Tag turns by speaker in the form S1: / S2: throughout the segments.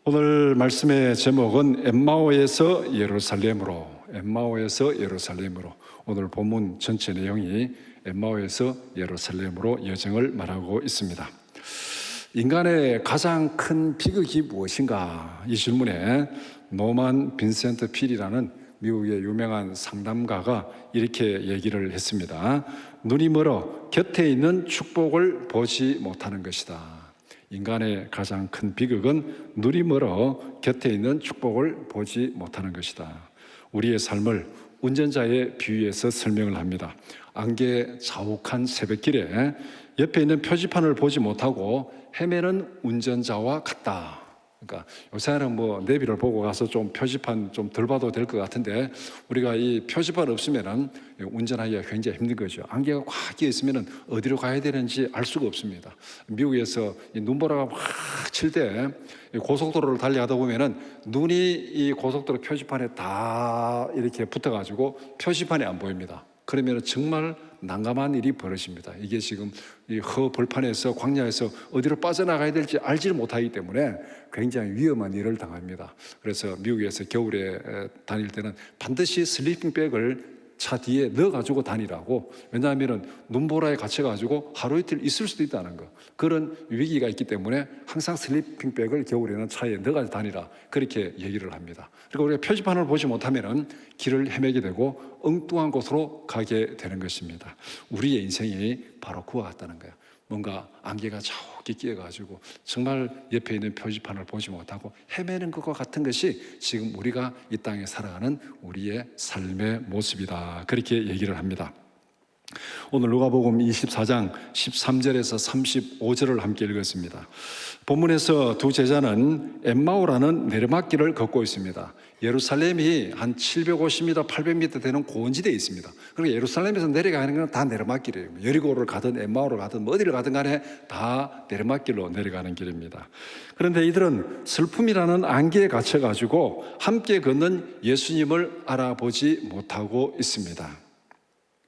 S1: 오늘 말씀의 제목은 엠마오에서 예루살렘으로, 엠마오에서 예루살렘으로. 오늘 본문 전체 내용이 엠마오에서 예루살렘으로 여정을 말하고 있습니다. 인간의 가장 큰 비극이 무엇인가? 이 질문에 노만 빈센트 필이라는 미국의 유명한 상담가가 이렇게 얘기를 했습니다. 눈이 멀어 곁에 있는 축복을 보지 못하는 것이다. 인간의 가장 큰 비극은 눈이 멀어 곁에 있는 축복을 보지 못하는 것이다. 우리의 삶을 운전자의 비유해서 설명을 합니다. 안개 자욱한 새벽길에 옆에 있는 표지판을 보지 못하고 헤매는 운전자와 같다. 그러니까 요새는 내비를 보고 가서 좀 표지판 좀 덜 봐도 될 것 같은데, 우리가 이 표지판 없으면은 운전하기가 굉장히 힘든 거죠. 안개가 꽉 끼어 있으면은 어디로 가야 되는지 알 수가 없습니다. 미국에서 눈보라가 막 칠 때 고속도로를 달리하다 보면은 눈이 이 고속도로 표지판에 다 이렇게 붙어가지고 표지판이 안 보입니다. 그러면 정말 난감한 일이 벌어집니다. 이게 지금 이 허벌판에서 광야에서 어디로 빠져나가야 될지 알지를 못하기 때문에 굉장히 위험한 일을 당합니다. 그래서 미국에서 겨울에 다닐 때는 반드시 슬리핑백을 차 뒤에 넣어가지고 다니라고. 왜냐하면 눈보라에 갇혀가지고 하루 이틀 있을 수도 있다는 거, 그런 위기가 있기 때문에 항상 슬리핑백을 겨울에는 차에 넣어가지고 다니라, 그렇게 얘기를 합니다. 그리고 우리가 표지판을 보지 못하면 길을 헤매게 되고 엉뚱한 곳으로 가게 되는 것입니다. 우리의 인생이 바로 그와 같다는 거예요. 뭔가 안개가 자욱이 끼어가지고 정말 옆에 있는 표지판을 보지 못하고 헤매는 것과 같은 것이 지금 우리가 이 땅에 살아가는 우리의 삶의 모습이다, 그렇게 얘기를 합니다. 오늘 누가복음 24장 13절에서 35절을 함께 읽었습니다. 본문에서 두 제자는 엠마오라는 내리막길을 걷고 있습니다. 예루살렘이 한 750m, 800m 되는 고원지대에 있습니다. 그러니까 예루살렘에서 내려가는 건 다 내리막길이에요. 여리고를 가든 엠마오를 가든 어디를 가든 간에 다 내리막길로 내려가는 길입니다. 그런데 이들은 슬픔이라는 안개에 갇혀가지고 함께 걷는 예수님을 알아보지 못하고 있습니다.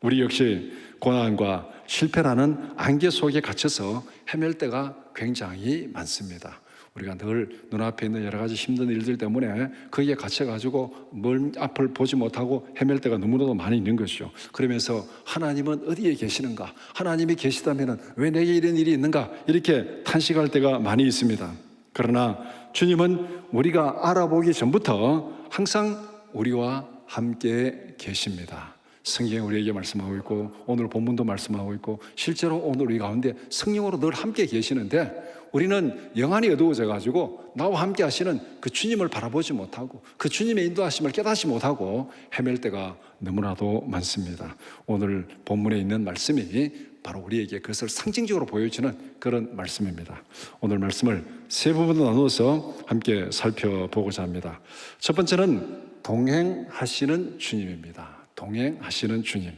S1: 우리 역시 고난과 실패라는 안개 속에 갇혀서 헤맬 때가 굉장히 많습니다. 우리가 늘 눈앞에 있는 여러 가지 힘든 일들 때문에 거기에 갇혀가지고 멀 앞을 보지 못하고 헤맬 때가 너무나도 많이 있는 것이죠. 그러면서 하나님은 어디에 계시는가? 하나님이 계시다면 왜 내게 이런 일이 있는가? 이렇게 탄식할 때가 많이 있습니다. 그러나 주님은 우리가 알아보기 전부터 항상 우리와 함께 계십니다. 성경이 우리에게 말씀하고 있고 오늘 본문도 말씀하고 있고 실제로 오늘 우리 가운데 성령으로 늘 함께 계시는데, 우리는 영안이 어두워져 가지고 나와 함께 하시는 그 주님을 바라보지 못하고 그 주님의 인도하심을 깨닫지 못하고 헤맬 때가 너무나도 많습니다. 오늘 본문에 있는 말씀이 바로 우리에게 그것을 상징적으로 보여주는 그런 말씀입니다. 오늘 말씀을 세 부분으로 나누어서 함께 살펴보고자 합니다. 첫 번째는 동행하시는 주님입니다. 동행하시는 주님.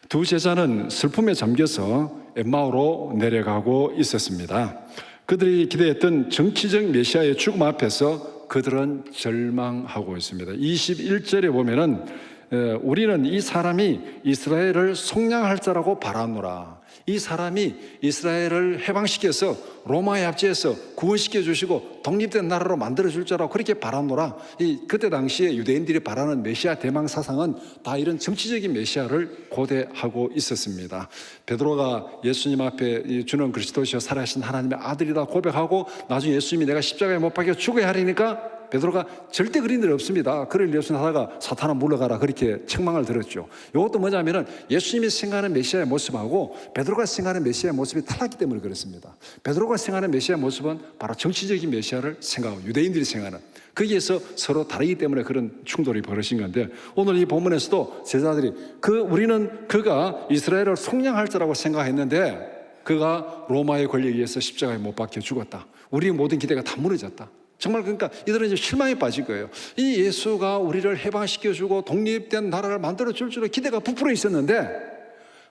S1: 두 제자는 슬픔에 잠겨서 엠마오로 내려가고 있었습니다. 그들이 기대했던 정치적 메시아의 죽음 앞에서 그들은 절망하고 있습니다. 21절에 보면은 우리는 이 사람이 이스라엘을 속량할 자라고 바라노라. 이 사람이 이스라엘을 해방시켜서 로마의 압제에서 구원시켜 주시고 독립된 나라로 만들어 줄 자라고 그렇게 바라노라. 그때 당시에 유대인들이 바라는 메시아 대망 사상은 다 이런 정치적인 메시아를 고대하고 있었습니다. 베드로가 예수님 앞에 주는 그리스도시여 살아계신 하나님의 아들이다 고백하고 나중에 예수님이 내가 십자가에 못 박혀 죽어야 하리니까 베드로가 절대 그런 일 없습니다. 그를 예수하다가 사탄아 물러가라 그렇게 책망을 들었죠. 이것도 뭐냐면은 예수님이 생각하는 메시아의 모습하고 베드로가 생각하는 메시아의 모습이 달랐기 때문에 그렇습니다. 베드로가 생각하는 메시아의 모습은 바로 정치적인 메시아를 생각하고 유대인들이 생각하는, 거기에서 서로 다르기 때문에 그런 충돌이 벌어진 건데, 오늘 이 본문에서도 제자들이 우리는 그가 이스라엘을 속량할 자라고 생각했는데 그가 로마의 권력에 의해서 십자가에 못 박혀 죽었다. 우리의 모든 기대가 다 무너졌다. 정말 그러니까 이들은 이제 실망에 빠질 거예요. 이 예수가 우리를 해방시켜주고 독립된 나라를 만들어줄 줄로 기대가 부풀어 있었는데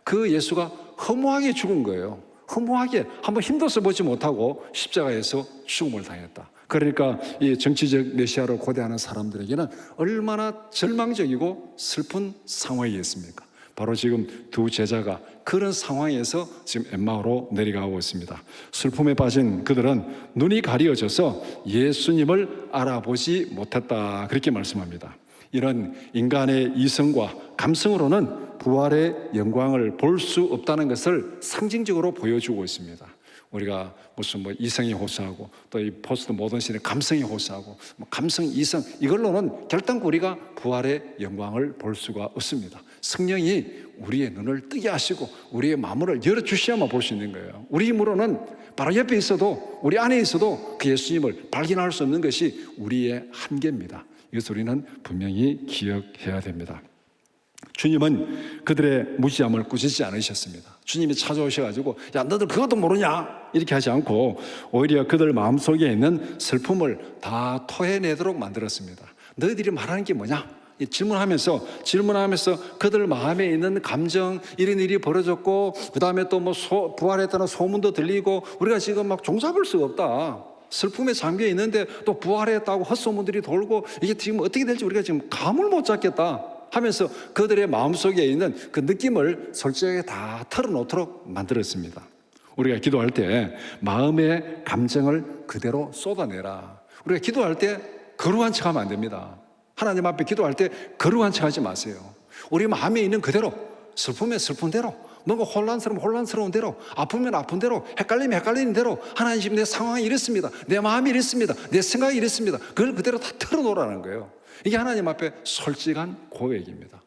S1: 그 예수가 허무하게 죽은 거예요. 허무하게 한번 힘도 써보지 못하고 십자가에서 죽음을 당했다. 그러니까 이 정치적 메시아를 고대하는 사람들에게는 얼마나 절망적이고 슬픈 상황이겠습니까? 바로 지금 두 제자가 그런 상황에서 지금 엠마오로 내려가고 있습니다. 슬픔에 빠진 그들은 눈이 가려져서 예수님을 알아보지 못했다, 그렇게 말씀합니다. 이런 인간의 이성과 감성으로는 부활의 영광을 볼 수 없다는 것을 상징적으로 보여주고 있습니다. 우리가 무슨 이성이 호소하고 또 이 포스트 모던 시대의 감성이 호소하고 감성, 이성, 이걸로는 결단코 우리가 부활의 영광을 볼 수가 없습니다. 성령이 우리의 눈을 뜨게 하시고 우리의 마음을 열어주셔야만 볼 수 있는 거예요. 우리 힘으로는 바로 옆에 있어도, 우리 안에 있어도 그 예수님을 발견할 수 없는 것이 우리의 한계입니다. 이것을 우리는 분명히 기억해야 됩니다. 주님은 그들의 무지함을 꾸짖지 않으셨습니다. 주님이 찾아오셔가지고 야, 너들 그것도 모르냐? 이렇게 하지 않고 오히려 그들 마음속에 있는 슬픔을 다 토해내도록 만들었습니다. 너희들이 말하는 게 뭐냐? 질문하면서 그들 마음에 있는 감정, 이런 일이 벌어졌고, 그 다음에 또 부활했다는 소문도 들리고, 우리가 지금 막 종잡을 수가 없다. 슬픔에 잠겨 있는데 또 부활했다고 헛소문들이 돌고, 이게 지금 어떻게 될지 우리가 지금 감을 못 잡겠다 하면서 그들의 마음속에 있는 그 느낌을 솔직하게 다 털어놓도록 만들었습니다. 우리가 기도할 때 마음의 감정을 그대로 쏟아내라. 우리가 기도할 때 거룩한 척하면 안 됩니다. 하나님 앞에 기도할 때 거룩한 척하지 마세요. 우리 마음에 있는 그대로, 슬픔에 슬픈 대로, 뭔가 혼란스러운 대로, 아프면 아픈 대로, 헷갈리면 헷갈리는 대로, 하나님 지금 내 상황이 이렇습니다, 내 마음이 이렇습니다, 내 생각이 이렇습니다, 그걸 그대로 다 털어놓으라는 거예요. 이게 하나님 앞에 솔직한 고백입니다.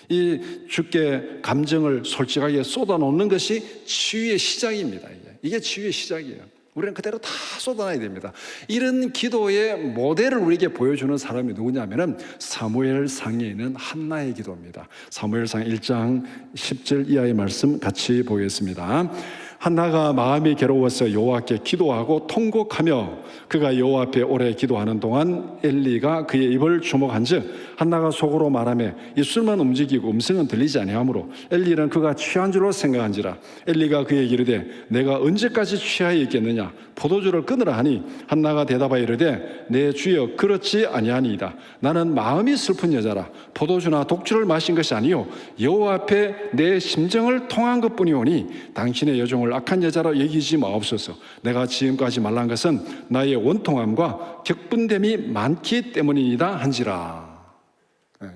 S1: 이 주께 감정을 솔직하게 쏟아놓는 것이 치유의 시작입니다. 이게 치유의 시작이에요. 우리는 그대로 다 쏟아내야 됩니다. 이런 기도의 모델을 우리에게 보여주는 사람이 누구냐면은 사무엘상에 있는 한나의 기도입니다. 사무엘상 1장 10절 이하의 말씀 같이 보겠습니다. 한나가 마음이 괴로워서 여호와께 기도하고 통곡하며 그가 여호와 앞에 오래 기도하는 동안 엘리가 그의 입을 주목한즉 한나가 속으로 말하며 입술만 움직이고 음성은 들리지 아니하므로 엘리는 그가 취한 줄로 생각한지라. 엘리가 그에게 이르되 내가 언제까지 취하여 있겠느냐? 포도주를 끊으라 하니 한나가 대답하여 이르되 내 주여 그렇지 아니하니이다. 나는 마음이 슬픈 여자라. 포도주나 독주를 마신 것이 아니요 여호와 앞에 내 심정을 통한 것뿐이오니 당신의 여종을 악한 여자로 여기지 마옵소서. 내가 지금까지 말한 것은 나의 원통함과 격분됨이 많기 때문이다 한지라.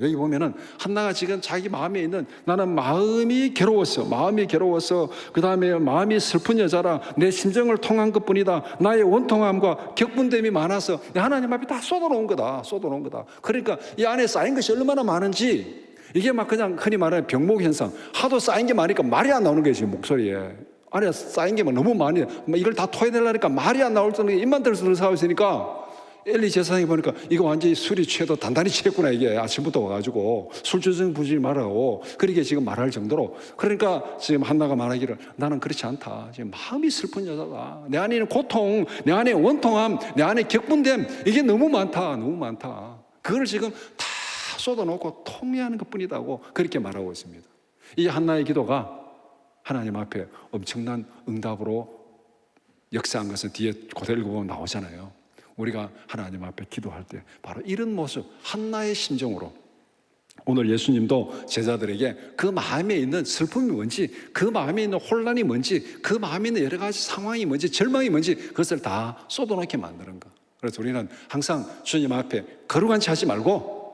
S1: 여기 보면은 한나가 지금 자기 마음에 있는 나는 마음이 괴로워서 그 다음에 마음이 슬픈 여자라. 내 심정을 통한 것뿐이다. 나의 원통함과 격분됨이 많아서 하나님 앞에 다 쏟아놓은 거다. 그러니까 이 안에 쌓인 것이 얼마나 많은지, 이게 막 그냥 흔히 말하는 병목 현상, 하도 쌓인 게 많으니까 말이 안 나오는 거예요. 지금 목소리에 안에 쌓인 게 너무 많이, 이걸 다 토해내려니까 말이 안 나올 정도로 입만 들썩하고 있으니까 엘리 제사장이 보니까 이거 완전히 술이 취해도 단단히 취했구나. 이게 아침부터 와가지고 술주정 부지 말라고 그렇게 지금 말할 정도로. 그러니까 지금 한나가 말하기를 나는 그렇지 않다. 지금 마음이 슬픈 여자다. 내 안에 있는 고통, 내 안에 원통함, 내 안에 격분됨, 이게 너무 많다. 그걸 지금 다 쏟아놓고 통미하는 것뿐이다고 그렇게 말하고 있습니다. 이 한나의 기도가 하나님 앞에 엄청난 응답으로 역사한 것은 뒤에 그대로 읽어보면 나오잖아요. 우리가 하나님 앞에 기도할 때 바로 이런 모습, 한나의 심정으로 오늘 예수님도 제자들에게 그 마음에 있는 슬픔이 뭔지, 그 마음에 있는 혼란이 뭔지, 그 마음에 있는 여러 가지 상황이 뭔지, 절망이 뭔지 그것을 다 쏟아놓게 만드는 것. 그래서 우리는 항상 주님 앞에 거룩한 체 하지 말고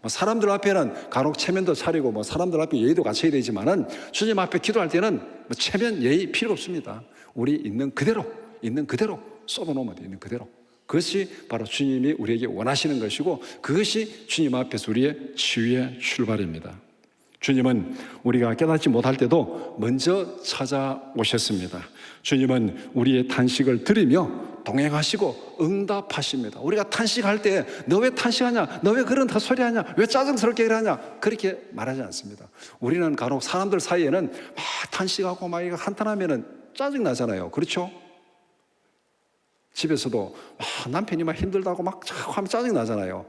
S1: 사람들 앞에는 간혹 체면도 차리고 사람들 앞에 예의도 갖춰야 되지만은 주님 앞에 기도할 때는 체면 예의 필요 없습니다. 우리 있는 그대로 쏟아놓으면 돼. 있는 그대로. 그것이 바로 주님이 우리에게 원하시는 것이고 그것이 주님 앞에서 우리의 치유의 출발입니다. 주님은 우리가 깨닫지 못할 때도 먼저 찾아오셨습니다. 주님은 우리의 탄식을 들으며 동행하시고 응답하십니다. 우리가 탄식할 때 너 왜 탄식하냐? 너 왜 그런 헛소리하냐? 왜 짜증스럽게 하냐? 그렇게 말하지 않습니다. 우리는 간혹 사람들 사이에는 막 탄식하고 막 한탄하면은 짜증나잖아요. 그렇죠? 집에서도 남편이 막 힘들다고 막 하면 짜증나잖아요.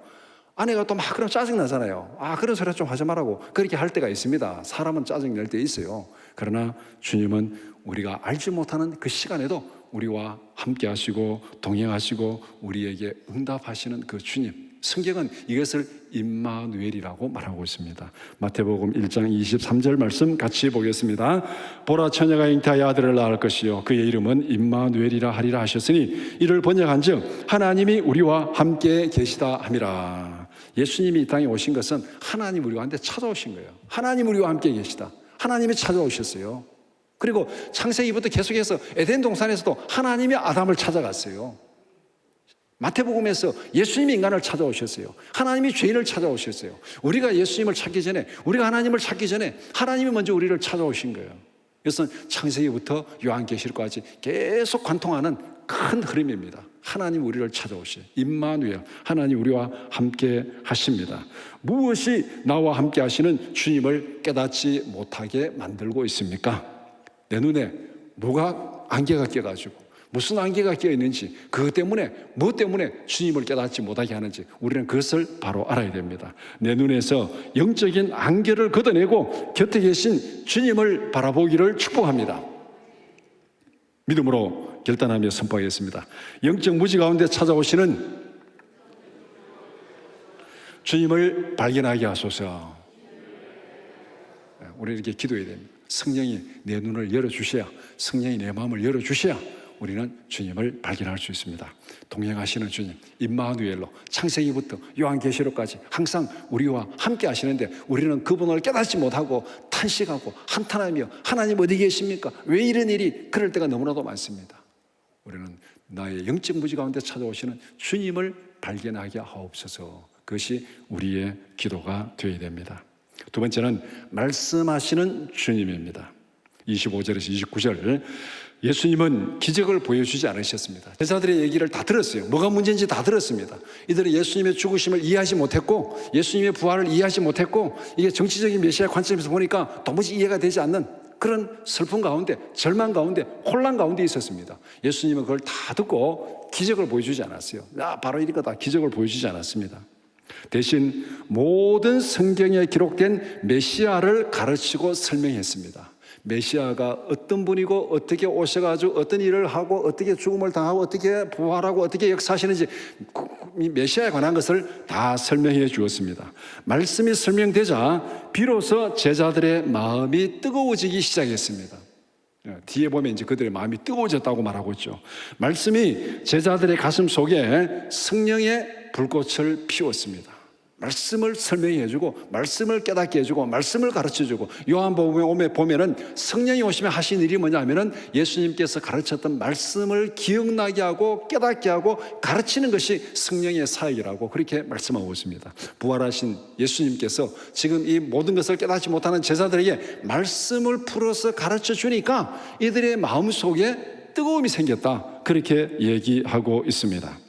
S1: 아내가 또 막 그러면 짜증나잖아요. 그런 소리 좀 하지 말라고 그렇게 할 때가 있습니다. 사람은 짜증낼 때 있어요. 그러나 주님은 우리가 알지 못하는 그 시간에도 우리와 함께 하시고 동행하시고 우리에게 응답하시는 그 주님, 성경은 이것을 임마누엘이라고 말하고 있습니다. 마태복음 1장 23절 말씀 같이 보겠습니다. 보라, 처녀가 잉태하여 아들을 낳을 것이요 그의 이름은 임마누엘이라 하리라 하셨으니 이를 번역한즉 하나님이 우리와 함께 계시다 함이라. 예수님이 이 땅에 오신 것은 하나님 우리와 함께 찾아오신 거예요. 하나님 우리와 함께 계시다. 하나님이 찾아오셨어요. 그리고 창세기부터 계속해서 에덴 동산에서도 하나님이 아담을 찾아갔어요. 마태복음에서 예수님이 인간을 찾아오셨어요. 하나님이 죄인을 찾아오셨어요. 우리가 예수님을 찾기 전에, 우리가 하나님을 찾기 전에 하나님이 먼저 우리를 찾아오신 거예요. 이것은 창세기부터 요한계시록까지 계속 관통하는 큰 흐름입니다. 하나님 우리를 찾아오셔요. 임마누엘, 하나님 우리와 함께 하십니다. 무엇이 나와 함께 하시는 주님을 깨닫지 못하게 만들고 있습니까? 내 눈에 뭐가 안개가 껴가지고 무슨 안개가 끼어 있는지, 그것 때문에, 무엇 때문에 주님을 깨닫지 못하게 하는지 우리는 그것을 바로 알아야 됩니다. 내 눈에서 영적인 안개를 걷어내고 곁에 계신 주님을 바라보기를 축복합니다. 믿음으로 결단하며 선포하겠습니다. 영적 무지 가운데 찾아오시는 주님을 발견하게 하소서. 우리는 이렇게 기도해야 됩니다. 성령이 내 눈을 열어주셔야, 성령이 내 마음을 열어주셔야 우리는 주님을 발견할 수 있습니다. 동행하시는 주님, 임마누엘로 창세기부터 요한계시록까지 항상 우리와 함께 하시는데 우리는 그분을 깨닫지 못하고 탄식하고 한탄하며 하나님 어디 계십니까? 왜 이런 일이? 그럴 때가 너무나도 많습니다. 우리는 나의 영적 무지 가운데 찾아오시는 주님을 발견하게 하옵소서. 그것이 우리의 기도가 되어야 됩니다. 두 번째는 말씀하시는 주님입니다. 25절에서 29절, 예수님은 기적을 보여주지 않으셨습니다. 제자들의 얘기를 다 들었어요. 뭐가 문제인지 다 들었습니다. 이들은 예수님의 죽으심을 이해하지 못했고 예수님의 부활을 이해하지 못했고 이게 정치적인 메시아 관점에서 보니까 도무지 이해가 되지 않는 그런 슬픔 가운데, 절망 가운데, 혼란 가운데 있었습니다. 예수님은 그걸 다 듣고 기적을 보여주지 않았어요. 바로 이거다. 기적을 보여주지 않았습니다. 대신 모든 성경에 기록된 메시아를 가르치고 설명했습니다. 메시아가 어떤 분이고 어떻게 오셔가지고 어떤 일을 하고 어떻게 죽음을 당하고 어떻게 부활하고 어떻게 역사하시는지 메시아에 관한 것을 다 설명해 주었습니다. 말씀이 설명되자 비로소 제자들의 마음이 뜨거워지기 시작했습니다. 뒤에 보면 이제 그들의 마음이 뜨거워졌다고 말하고 있죠. 말씀이 제자들의 가슴 속에 성령의 불꽃을 피웠습니다. 말씀을 설명해 주고 말씀을 깨닫게 해주고 말씀을 가르쳐 주고 요한복음에 보면은 성령이 오시면 하신 일이 뭐냐면은 예수님께서 가르쳤던 말씀을 기억나게 하고 깨닫게 하고 가르치는 것이 성령의 사역이라고 그렇게 말씀하고 있습니다. 부활하신 예수님께서 지금 이 모든 것을 깨닫지 못하는 제자들에게 말씀을 풀어서 가르쳐 주니까 이들의 마음속에 뜨거움이 생겼다, 그렇게 얘기하고 있습니다.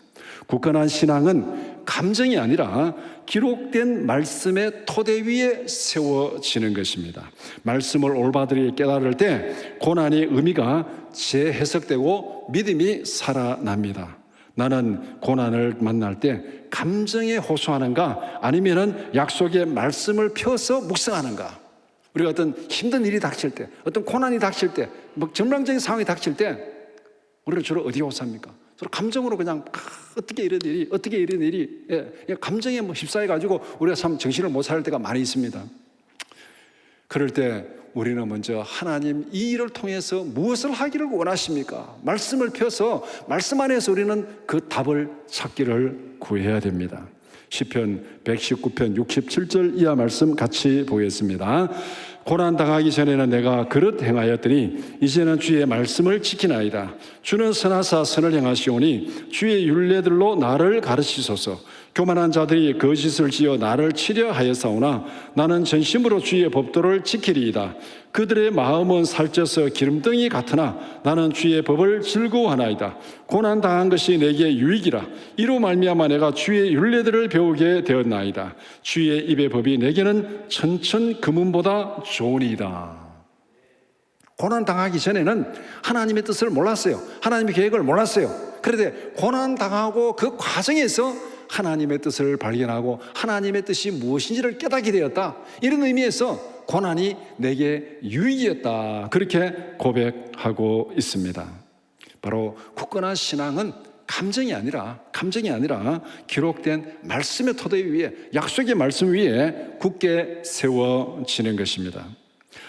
S1: 굳건한 신앙은 감정이 아니라 기록된 말씀의 토대 위에 세워지는 것입니다. 말씀을 올바르게 깨달을 때 고난의 의미가 재해석되고 믿음이 살아납니다. 나는 고난을 만날 때 감정에 호소하는가 아니면은 약속의 말씀을 펴서 묵상하는가? 우리가 어떤 힘든 일이 닥칠 때, 어떤 고난이 닥칠 때, 뭐 절망적인 상황이 닥칠 때 우리는 주로 어디에 호소합니까? 서로 감정으로 그냥 어떻게 이런 일이 감정에 휩싸여가지고 우리가 참 정신을 못 차릴 때가 많이 있습니다. 그럴 때 우리는 먼저 하나님 이 일을 통해서 무엇을 하기를 원하십니까? 말씀을 펴서 말씀 안에서 우리는 그 답을 찾기를 구해야 됩니다. 시편 119편 67절 이하 말씀 같이 보겠습니다. 고난 당하기 전에는 내가 그릇 행하였더니 이제는 주의 말씀을 지키나이다. 주는 선하사 선을 행하시오니 주의 율례들로 나를 가르치소서. 교만한 자들이 거짓을 지어 나를 치려 하였사오나 나는 전심으로 주의 법도를 지키리이다. 그들의 마음은 살쪄서 기름덩이 같으나 나는 주의 법을 즐거워하나이다. 고난 당한 것이 내게 유익이라. 이로 말미암아 내가 주의 율례들을 배우게 되었나이다. 주의 입의 법이 내게는 천천 금은보다 좋으니이다. 고난 당하기 전에는 하나님의 뜻을 몰랐어요. 하나님의 계획을 몰랐어요. 그런데 고난 당하고 그 과정에서 하나님의 뜻을 발견하고 하나님의 뜻이 무엇인지를 깨닫게 되었다. 이런 의미에서 고난이 내게 유익이었다, 그렇게 고백하고 있습니다. 바로 굳건한 신앙은 감정이 아니라 기록된 말씀의 토대 위에, 약속의 말씀 위에 굳게 세워지는 것입니다.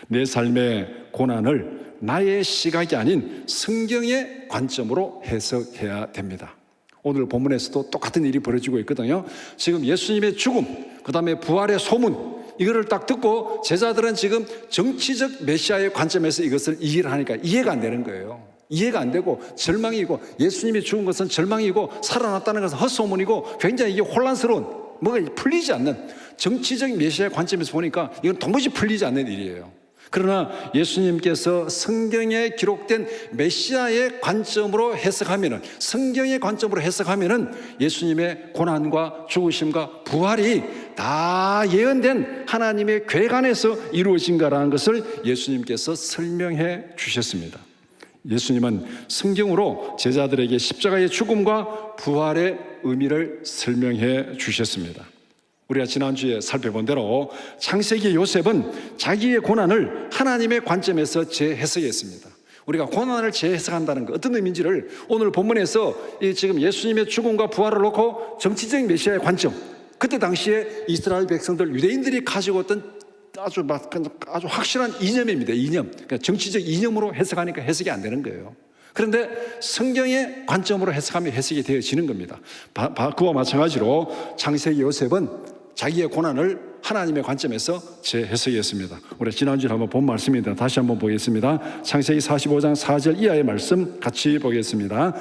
S1: 내 삶의 고난을 나의 시각이 아닌 성경의 관점으로 해석해야 됩니다. 오늘 본문에서도 똑같은 일이 벌어지고 있거든요. 지금 예수님의 죽음, 그 다음에 부활의 소문, 이거를 딱 듣고 제자들은 지금 정치적 메시아의 관점에서 이것을 이해를 하니까 이해가 안 되는 거예요. 이해가 안 되고 절망이고, 예수님이 죽은 것은 절망이고 살아났다는 것은 헛소문이고, 굉장히 이게 혼란스러운, 뭐가 풀리지 않는, 정치적 메시아의 관점에서 보니까 이건 도무지 풀리지 않는 일이에요. 그러나 예수님께서 성경에 기록된 메시아의 관점으로 해석하면은, 성경의 관점으로 해석하면은 예수님의 고난과 죽으심과 부활이 다 예언된 하나님의 계획 안에서 이루어진가라는 것을 예수님께서 설명해 주셨습니다. 예수님은 성경으로 제자들에게 십자가의 죽음과 부활의 의미를 설명해 주셨습니다. 우리가 지난주에 살펴본 대로 창세기 요셉은 자기의 고난을 하나님의 관점에서 재해석했습니다. 우리가 고난을 재해석한다는 것, 어떤 의미인지를 오늘 본문에서 지금 예수님의 죽음과 부활을 놓고 정치적인 메시아의 관점, 그때 당시에 이스라엘 백성들, 유대인들이 가지고 있던 아주 확실한 이념입니다. 이념. 그러니까 정치적 이념으로 해석하니까 해석이 안 되는 거예요. 그런데 성경의 관점으로 해석하면 해석이 되어지는 겁니다. 그와 마찬가지로 창세기 요셉은 자기의 고난을 하나님의 관점에서 재해석했습니다. 우리 지난주에 한번 본 말씀입니다. 다시 한번 보겠습니다. 창세기 45장 4절 이하의 말씀 같이 보겠습니다.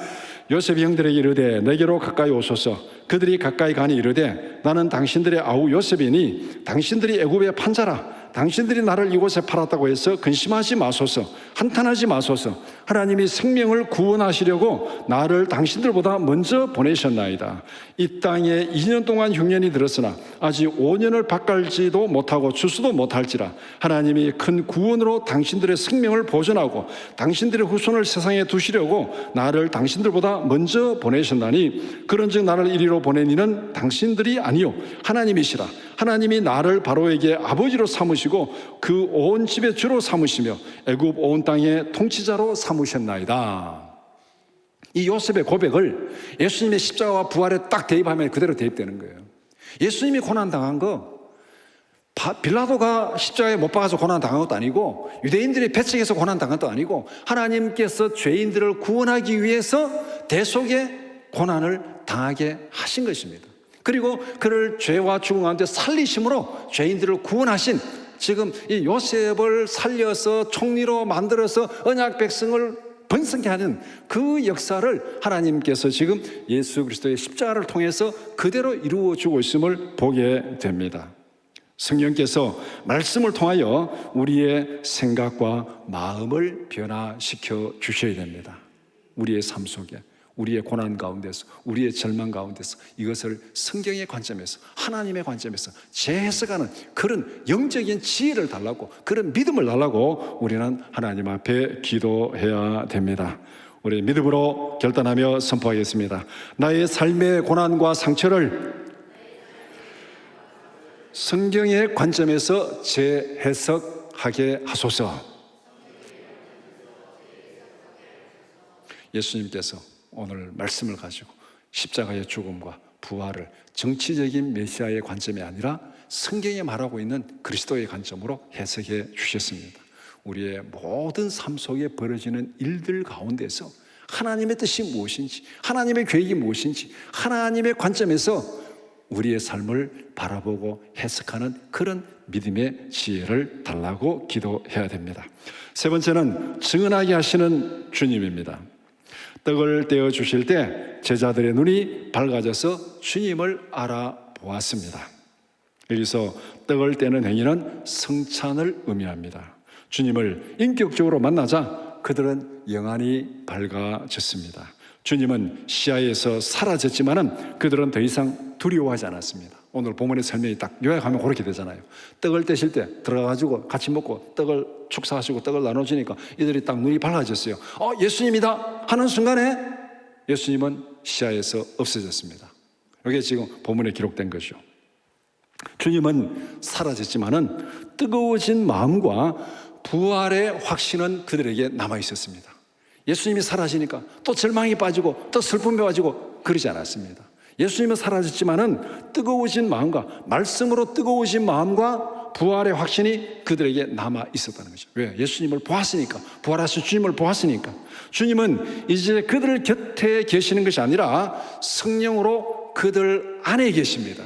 S1: 요셉이 형들에게 이르되 내게로 가까이 오소서. 그들이 가까이 가니 이르되 나는 당신들의 아우 요셉이니 당신들이 애굽의 판자라. 당신들이 나를 이곳에 팔았다고 해서 근심하지 마소서, 한탄하지 마소서. 하나님이 생명을 구원하시려고 나를 당신들보다 먼저 보내셨나이다. 이 땅에 2년 동안 흉년이 들었으나 아직 5년을 밭갈지도 못하고 추수도 못할지라. 하나님이 큰 구원으로 당신들의 생명을 보존하고 당신들의 후손을 세상에 두시려고 나를 당신들보다 먼저 보내셨나니 그런즉 나를 이리로 보낸 이는 당신들이 아니요 하나님이시라. 하나님이 나를 바로에게 아버지로 삼으시고 그 온 집의 주로 삼으시며 애굽 온 땅의 통치자로 삼으셨나이다. 이 요셉의 고백을 예수님의 십자가와 부활에 딱 대입하면 그대로 대입되는 거예요. 예수님이 고난당한 거 빌라도가 십자가에 못 박아서 고난당한 것도 아니고 유대인들이 배척해서 고난당한 것도 아니고 하나님께서 죄인들을 구원하기 위해서 대속의 고난을 당하게 하신 것입니다. 그리고 그를 죄와 죽음 가운데 살리심으로 죄인들을 구원하신, 지금 이 요셉을 살려서 총리로 만들어서 언약 백성을 번성케 하는 그 역사를 하나님께서 지금 예수 그리스도의 십자가를 통해서 그대로 이루어주고 있음을 보게 됩니다. 성령께서 말씀을 통하여 우리의 생각과 마음을 변화시켜 주셔야 됩니다. 우리의 삶 속에, 우리의 고난 가운데서, 우리의 절망 가운데서 이것을 성경의 관점에서, 하나님의 관점에서 재해석하는 그런 영적인 지혜를 달라고, 그런 믿음을 달라고 우리는 하나님 앞에 기도해야 됩니다. 우리 믿음으로 결단하며 선포하겠습니다. 나의 삶의 고난과 상처를 성경의 관점에서 재해석하게 하소서. 예수님께서 오늘 말씀을 가지고 십자가의 죽음과 부활을 정치적인 메시아의 관점이 아니라 성경에 말하고 있는 그리스도의 관점으로 해석해 주셨습니다. 우리의 모든 삶 속에 벌어지는 일들 가운데서 하나님의 뜻이 무엇인지, 하나님의 계획이 무엇인지, 하나님의 관점에서 우리의 삶을 바라보고 해석하는 그런 믿음의 지혜를 달라고 기도해야 됩니다. 세 번째는 증언하게 하시는 주님입니다. 떡을 떼어 주실 때 제자들의 눈이 밝아져서 주님을 알아보았습니다. 여기서 떡을 떼는 행위는 성찬을 의미합니다. 주님을 인격적으로 만나자 그들은 영안이 밝아졌습니다. 주님은 시야에서 사라졌지만은 그들은 더 이상 두려워하지 않았습니다. 오늘 본문의 설명이 딱 요약하면 그렇게 되잖아요. 떡을 떼실 때 들어가가지고 같이 먹고 떡을 축사하시고 떡을 나눠주니까 이들이 딱 눈이 밝아졌어요. 예수님이다 하는 순간에 예수님은 시야에서 없어졌습니다. 이게 지금 본문에 기록된 거죠. 주님은 사라졌지만은 뜨거워진 마음과 부활의 확신은 그들에게 남아 있었습니다. 예수님이 사라지니까 또 절망이 빠지고 또 슬픔이 빠지고 그러지 않았습니다. 예수님은 사라졌지만은 뜨거워진 마음과 말씀으로 뜨거워진 마음과 부활의 확신이 그들에게 남아 있었다는 거죠. 왜? 예수님을 보았으니까, 부활하신 주님을 보았으니까. 주님은 이제 그들 곁에 계시는 것이 아니라 성령으로 그들 안에 계십니다.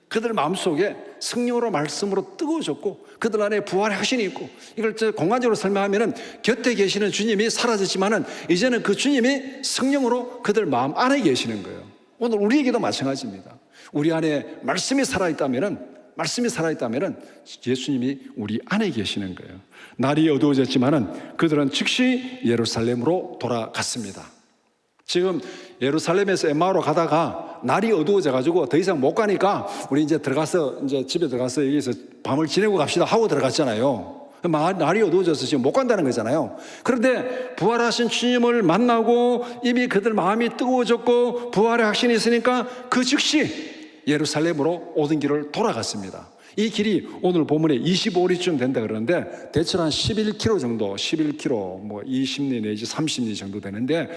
S1: 그들 마음속에 성령으로 말씀으로 뜨거워졌고 그들 안에 부활의 확신이 있고, 이걸 공간적으로 설명하면은 곁에 계시는 주님이 사라졌지만은 이제는 그 주님이 성령으로 그들 마음 안에 계시는 거예요. 오늘 우리에게도 마찬가지입니다. 우리 안에 말씀이 살아있다면은 예수님이 우리 안에 계시는 거예요. 날이 어두워졌지만은 그들은 즉시 예루살렘으로 돌아갔습니다. 지금 예루살렘에서 엠마오로 가다가 날이 어두워져 가지고 더 이상 못 가니까 우리 이제 집에 들어가서 여기서 밤을 지내고 갑시다 하고 들어갔잖아요. 날이 어두워져서 지금 못 간다는 거잖아요. 그런데 부활하신 주님을 만나고 이미 그들 마음이 뜨거워졌고 부활의 확신이 있으니까 그 즉시 예루살렘으로 오던 길을 돌아갔습니다. 이 길이 오늘 본문에 25리쯤 된다 그러는데 대충 한 11km 정도, 11km 뭐 20리 내지 30리 정도 되는데,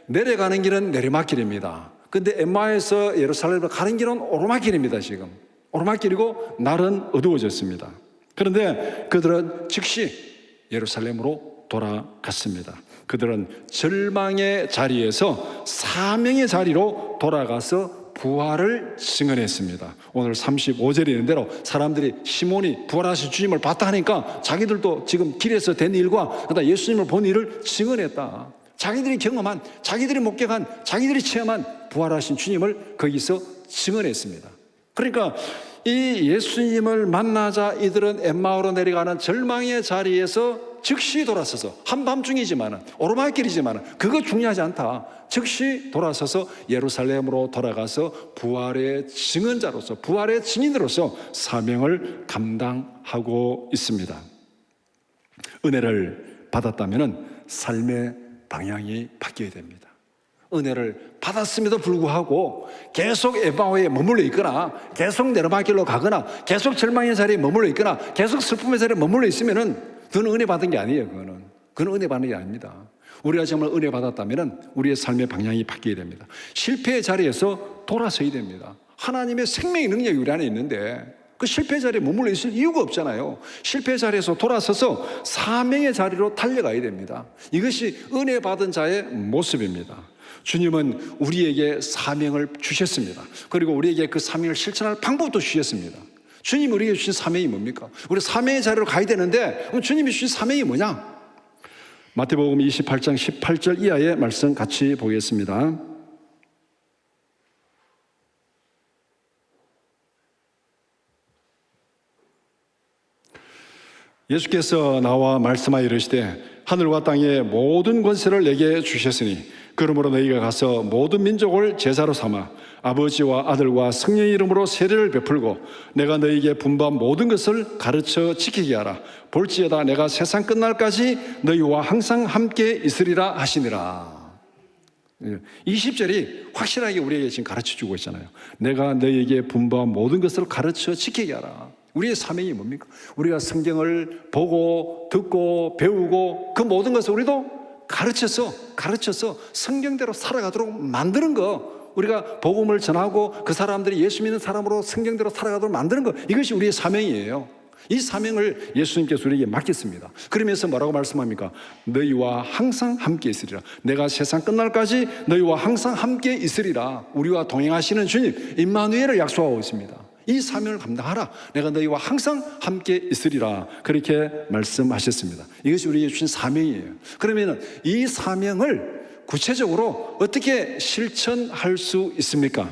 S1: 내려가는 길은 내리막길입니다. 근데 엠마오에서 예루살렘으로 가는 길은 오르막길입니다. 지금 오르막길이고 날은 어두워졌습니다. 그런데 그들은 즉시 예루살렘으로 돌아갔습니다. 그들은 절망의 자리에서 사명의 자리로 돌아가서 부활을 증언했습니다. 오늘 35절에 있는 대로 사람들이 시몬이 부활하신 주님을 봤다 하니까 자기들도 지금 길에서 된 일과 예수님을 본 일을 증언했다. 자기들이 경험한, 자기들이 목격한, 자기들이 체험한 부활하신 주님을 거기서 증언했습니다. 그러니까 이 예수님을 만나자 이들은 엠마오로 내려가는 절망의 자리에서 즉시 돌아서서, 한밤중이지만은 오르막길이지만은 그거 중요하지 않다. 즉시 돌아서서 예루살렘으로 돌아가서 부활의 증언자로서, 부활의 증인으로서 사명을 감당하고 있습니다. 은혜를 받았다면은 삶의 방향이 바뀌어야 됩니다. 은혜를 받았음에도 불구하고 계속 엠마오에 머물러 있거나 계속 내리막길로 가거나 계속 절망의 자리에 머물러 있거나 계속 슬픔의 자리에 머물러 있으면은 그건 은혜 받은 게 아니에요. 그건 은혜 받는 게 아닙니다. 우리가 정말 은혜 받았다면은 우리의 삶의 방향이 바뀌어야 됩니다. 실패의 자리에서 돌아서야 됩니다. 하나님의 생명의 능력이 우리 안에 있는데 그 실패 자리에 머물러 있을 이유가 없잖아요. 실패 자리에서 돌아서서 사명의 자리로 달려가야 됩니다. 이것이 은혜 받은 자의 모습입니다. 주님은 우리에게 사명을 주셨습니다. 그리고 우리에게 그 사명을 실천할 방법도 주셨습니다. 주님이 우리에게 주신 사명이 뭡니까? 우리 사명의 자리로 가야 되는데 그럼 주님이 주신 사명이 뭐냐? 마태복음 28장 18절 이하의 말씀 같이 보겠습니다. 예수께서 나와 말씀하여 이르시되 하늘과 땅의 모든 권세를 내게 주셨으니 그러므로 너희가 가서 모든 민족을 제자로 삼아 아버지와 아들과 성령의 이름으로 세례를 베풀고 내가 너희에게 분부한 모든 것을 가르쳐 지키게 하라. 볼지어다 내가 세상 끝날까지 너희와 항상 함께 있으리라 하시니라. 20절이 확실하게 우리에게 지금 가르쳐주고 있잖아요. 내가 너희에게 분부한 모든 것을 가르쳐 지키게 하라. 우리의 사명이 뭡니까? 우리가 성경을 보고 듣고 배우고 그 모든 것을 우리도 가르쳐서 성경대로 살아가도록 만드는 거, 우리가 복음을 전하고 그 사람들이 예수 믿는 사람으로 성경대로 살아가도록 만드는 거, 이것이 우리의 사명이에요. 이 사명을 예수님께서 우리에게 맡겼습니다. 그러면서 뭐라고 말씀합니까? 너희와 항상 함께 있으리라. 내가 세상 끝날까지 너희와 항상 함께 있으리라. 우리와 동행하시는 주님 임마누엘을 약속하고 있습니다. 이 사명을 감당하라. 내가 너희와 항상 함께 있으리라. 그렇게 말씀하셨습니다. 이것이 우리에게 주신 사명이에요. 그러면 이 사명을 구체적으로 어떻게 실천할 수 있습니까?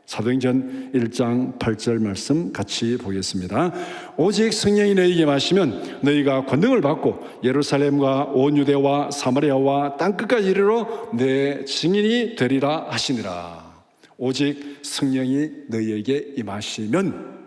S1: 사도행전 1장 8절 말씀 같이 보겠습니다. 오직 성령이 너희에게 임하시면 너희가 권능을 받고 예루살렘과 온 유대와 사마리아와 땅끝까지 이르러 내 증인이 되리라 하시니라. 오직 성령이 너희에게 임하시면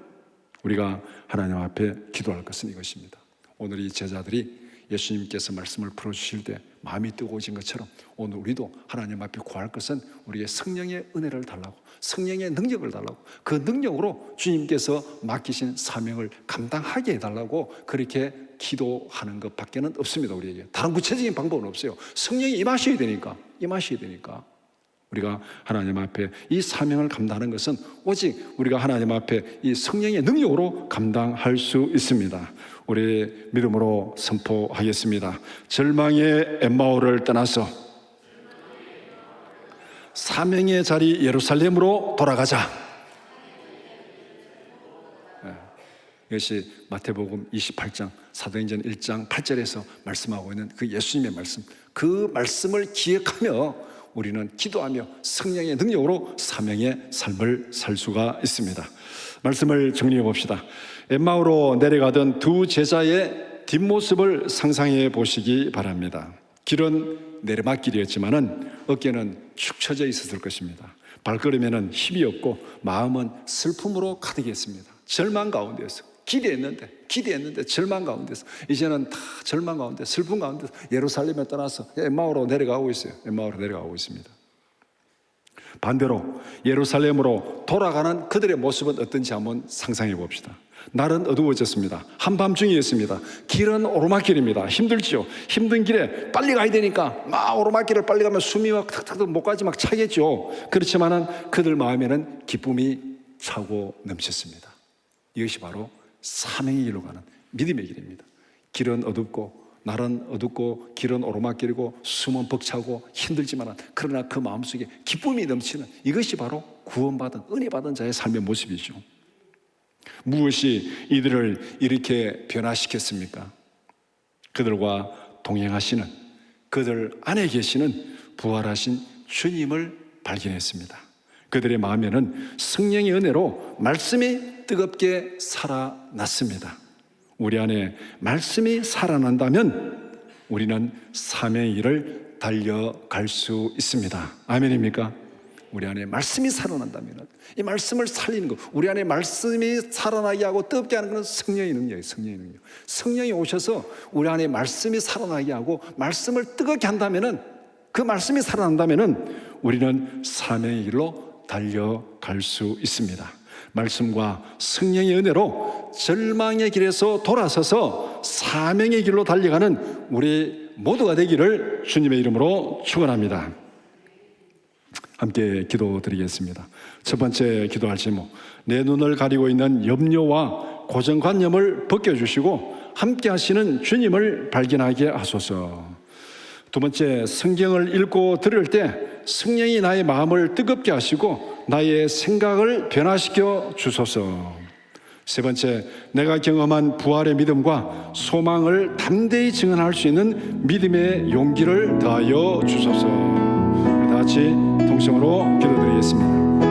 S1: 우리가 하나님 앞에 기도할 것은 이것입니다. 오늘 이 제자들이 예수님께서 말씀을 풀어주실 때 마음이 뜨거워진 것처럼 오늘 우리도 하나님 앞에 구할 것은 우리의 성령의 은혜를 달라고, 성령의 능력을 달라고, 그 능력으로 주님께서 맡기신 사명을 감당하게 해달라고 그렇게 기도하는 것밖에는 없습니다. 우리에게 다른 구체적인 방법은 없어요. 성령이 임하셔야 되니까 우리가 하나님 앞에 이 사명을 감당하는 것은 오직 우리가 하나님 앞에 이 성령의 능력으로 감당할 수 있습니다. 우리 믿음으로 선포하겠습니다. 절망의 엠마오를 떠나서 사명의 자리 예루살렘으로 돌아가자. 이것이 마태복음 28장 사도행전 1장 8절에서 말씀하고 있는 그 예수님의 말씀, 그 말씀을 기억하며 우리는 기도하며 성령의 능력으로 사명의 삶을 살 수가 있습니다. 말씀을 정리해 봅시다. 엠마오로 내려가던 두 제자의 뒷모습을 상상해 보시기 바랍니다. 길은 내리막길이었지만은 어깨는 축 처져 있었을 것입니다. 발걸음에는 힘이 없고 마음은 슬픔으로 가득했습니다. 절망 가운데서 기대했는데 절망 가운데서 이제는 다 절망 가운데 슬픔 가운데서 예루살렘에 떠나서 엠마오로 내려가고 있어요. 엠마오로 내려가고 있습니다. 반대로 예루살렘으로 돌아가는 그들의 모습은 어떤지 한번 상상해 봅시다. 날은 어두워졌습니다. 한밤중이었습니다. 길은 오르막길입니다. 힘들죠. 힘든 길에 빨리 가야 되니까 막 오르막길을 빨리 가면 숨이 막 탁탁 목까지 막 차겠죠. 그렇지만은 그들 마음에는 기쁨이 차고 넘쳤습니다. 이것이 바로 사명의 길로 가는 믿음의 길입니다. 길은 어둡고 날은 어둡고 길은 오르막길이고 숨은 벅차고 힘들지만 그러나 그 마음속에 기쁨이 넘치는 이것이 바로 구원받은 은혜 받은 자의 삶의 모습이죠. 무엇이 이들을 이렇게 변화시켰습니까? 그들과 동행하시는 그들 안에 계시는 부활하신 주님을 발견했습니다. 그들의 마음에는 성령의 은혜로 말씀이 뜨겁게 살아났습니다. 우리 안에 말씀이 살아난다면 우리는 사명의 길을 달려갈 수 있습니다. 아멘입니까? 우리 안에 말씀이 살아난다면 이 말씀을 살리는 것, 우리 안에 말씀이 살아나게 하고 뜨겁게 하는 것은 성령의 능력이에요. 성령의 능력. 성령이 오셔서 우리 안에 말씀이 살아나게 하고 말씀을 뜨겁게 한다면, 그 말씀이 살아난다면 우리는 사명의 길로 달려갈 수 있습니다. 말씀과 성령의 은혜로 절망의 길에서 돌아서서 사명의 길로 달려가는 우리 모두가 되기를 주님의 이름으로 축원합니다. 함께 기도드리겠습니다. 첫 번째 기도할 제목, 내 눈을 가리고 있는 염려와 고정관념을 벗겨주시고 함께 하시는 주님을 발견하게 하소서. 두 번째, 성경을 읽고 들을 때 성령이 나의 마음을 뜨겁게 하시고 나의 생각을 변화시켜 주소서. 세 번째, 내가 경험한 부활의 믿음과 소망을 담대히 증언할 수 있는 믿음의 용기를 더하여 주소서. 우리 다 같이 동성으로 기도드리겠습니다.